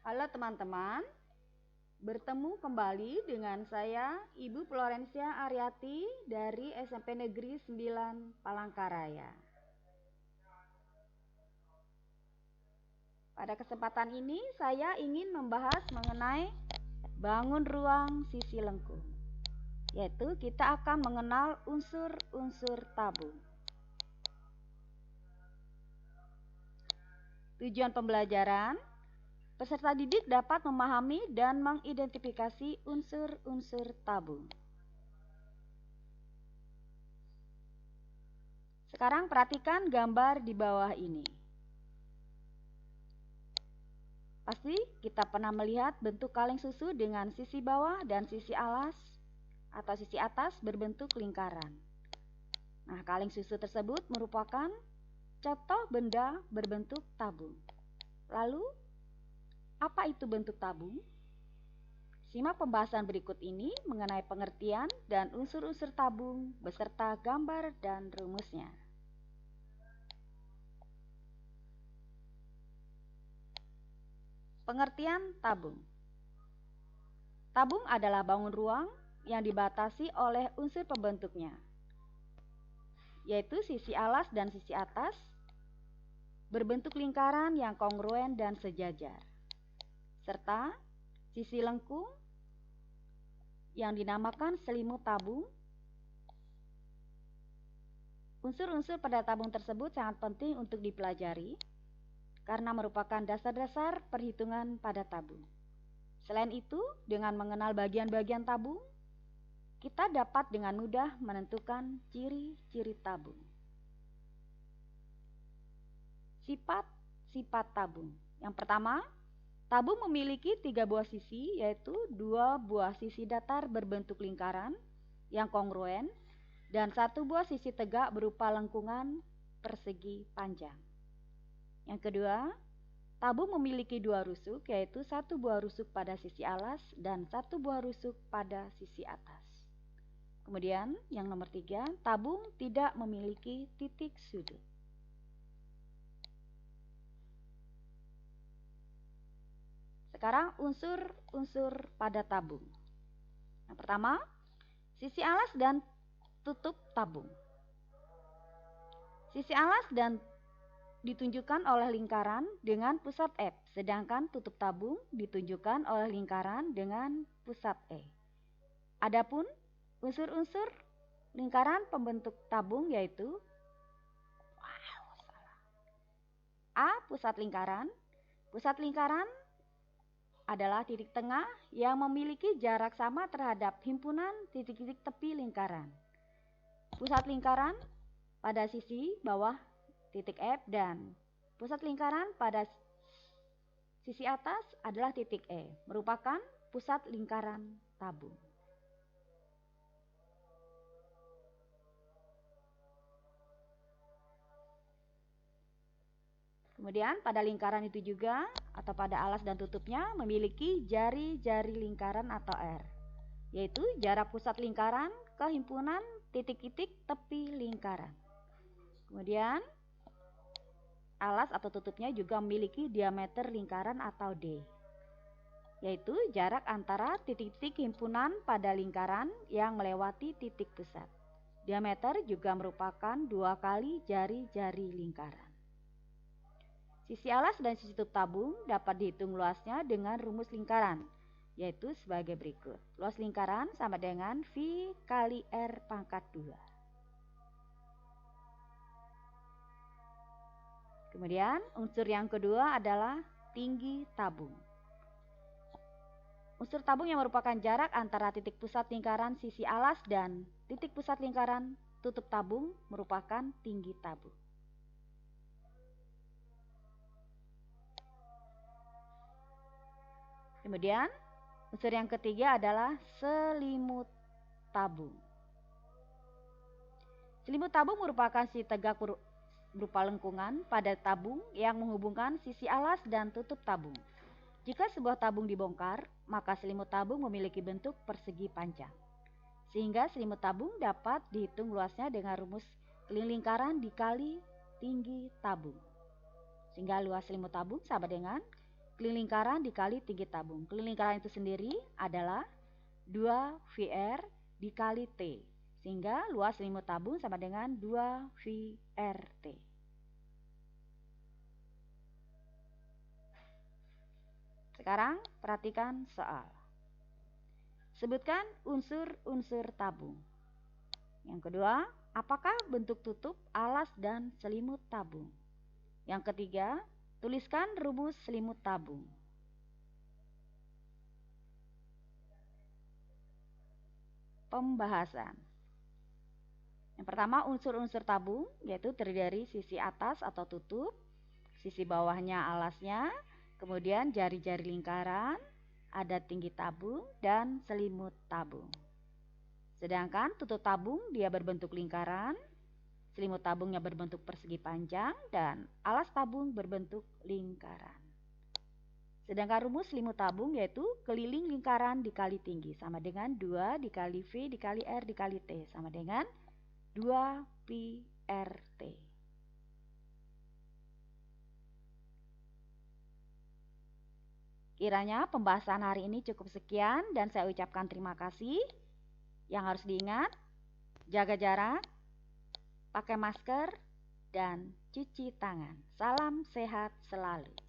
Halo teman-teman, bertemu kembali dengan saya Ibu Florencia Aryati dari SMP Negeri 9 Palangkaraya. Pada kesempatan ini saya ingin membahas mengenai bangun ruang sisi lengkung, yaitu kita akan mengenal unsur-unsur tabung. Tujuan pembelajaran: peserta didik dapat memahami dan mengidentifikasi unsur-unsur tabung. Sekarang perhatikan gambar di bawah ini. Pasti kita pernah melihat bentuk kaleng susu dengan sisi bawah dan sisi alas atau sisi atas berbentuk lingkaran. Nah, kaleng susu tersebut merupakan contoh benda berbentuk tabung. Lalu, apa itu bentuk tabung? Simak pembahasan berikut ini mengenai pengertian dan unsur-unsur tabung beserta gambar dan rumusnya. Pengertian tabung. Tabung adalah bangun ruang yang dibatasi oleh unsur pembentuknya, yaitu sisi alas dan sisi atas berbentuk lingkaran yang kongruen dan sejajar, serta sisi lengkung yang dinamakan selimut tabung. Unsur-unsur pada tabung tersebut sangat penting untuk dipelajari karena merupakan dasar-dasar perhitungan pada tabung. Selain itu, dengan mengenal bagian-bagian tabung, kita dapat dengan mudah menentukan ciri-ciri tabung. Sifat-sifat tabung. Yang pertama, tabung memiliki 3 buah sisi, yaitu 2 buah sisi datar berbentuk lingkaran yang kongruen dan 1 buah sisi tegak berupa lengkungan persegi panjang. Yang kedua, tabung memiliki 2 rusuk, yaitu 1 buah rusuk pada sisi alas dan 1 buah rusuk pada sisi atas. Kemudian, yang nomor 3, tabung tidak memiliki titik sudut. Sekarang unsur-unsur pada tabung. Yang pertama, sisi alas dan tutup tabung. Sisi alas dan ditunjukkan oleh lingkaran dengan pusat F, sedangkan tutup tabung ditunjukkan oleh lingkaran dengan pusat E. Adapun unsur-unsur lingkaran pembentuk tabung yaitu A. Pusat lingkaran. Pusat lingkaran adalah titik tengah yang memiliki jarak sama terhadap himpunan titik-titik tepi lingkaran. Pusat lingkaran pada sisi bawah titik F dan pusat lingkaran pada sisi atas adalah titik E, merupakan pusat lingkaran tabung. Kemudian pada lingkaran itu juga atau pada alas dan tutupnya memiliki jari-jari lingkaran atau R, yaitu jarak pusat lingkaran ke himpunan titik-titik tepi lingkaran. Kemudian alas atau tutupnya juga memiliki diameter lingkaran atau D, yaitu jarak antara titik-titik himpunan pada lingkaran yang melewati titik pusat. Diameter juga merupakan 2 kali jari-jari lingkaran. Sisi alas dan sisi tutup tabung dapat dihitung luasnya dengan rumus lingkaran, yaitu sebagai berikut. Luas lingkaran sama dengan V kali R pangkat 2. Kemudian unsur yang kedua adalah tinggi tabung. Unsur tabung yang merupakan jarak antara titik pusat lingkaran sisi alas dan titik pusat lingkaran tutup tabung merupakan tinggi tabung. Kemudian unsur yang ketiga adalah selimut tabung. Selimut tabung merupakan sisi tegak berupa lengkungan pada tabung yang menghubungkan sisi alas dan tutup tabung. Jika sebuah tabung dibongkar, maka selimut tabung memiliki bentuk persegi panjang. Sehingga selimut tabung dapat dihitung luasnya dengan rumus keliling lingkaran dikali tinggi tabung. Sehingga luas selimut tabung sama dengan keliling lingkaran dikali tinggi tabung. Keliling lingkaran itu sendiri adalah 2 VR dikali T. Sehingga luas selimut tabung sama dengan 2 VRT. Sekarang perhatikan soal. Sebutkan unsur-unsur tabung. Yang kedua, apakah bentuk tutup, alas, dan selimut tabung? Yang ketiga, tuliskan rumus selimut tabung. Pembahasan. Yang pertama, unsur-unsur tabung, yaitu terdiri dari sisi atas atau tutup, sisi bawahnya alasnya, kemudian jari-jari lingkaran, ada tinggi tabung, dan selimut tabung. Sedangkan tutup tabung dia berbentuk lingkaran, selimut tabungnya berbentuk persegi panjang, dan alas tabung berbentuk lingkaran. Sedangkan rumus selimut tabung yaitu keliling lingkaran dikali tinggi sama dengan 2 dikali V dikali R dikali T sama dengan 2 pi RT. Kiranya pembahasan hari ini cukup sekian dan saya ucapkan terima kasih. Yang harus diingat, jaga jarak, pakai masker, dan cuci tangan. Salam sehat selalu.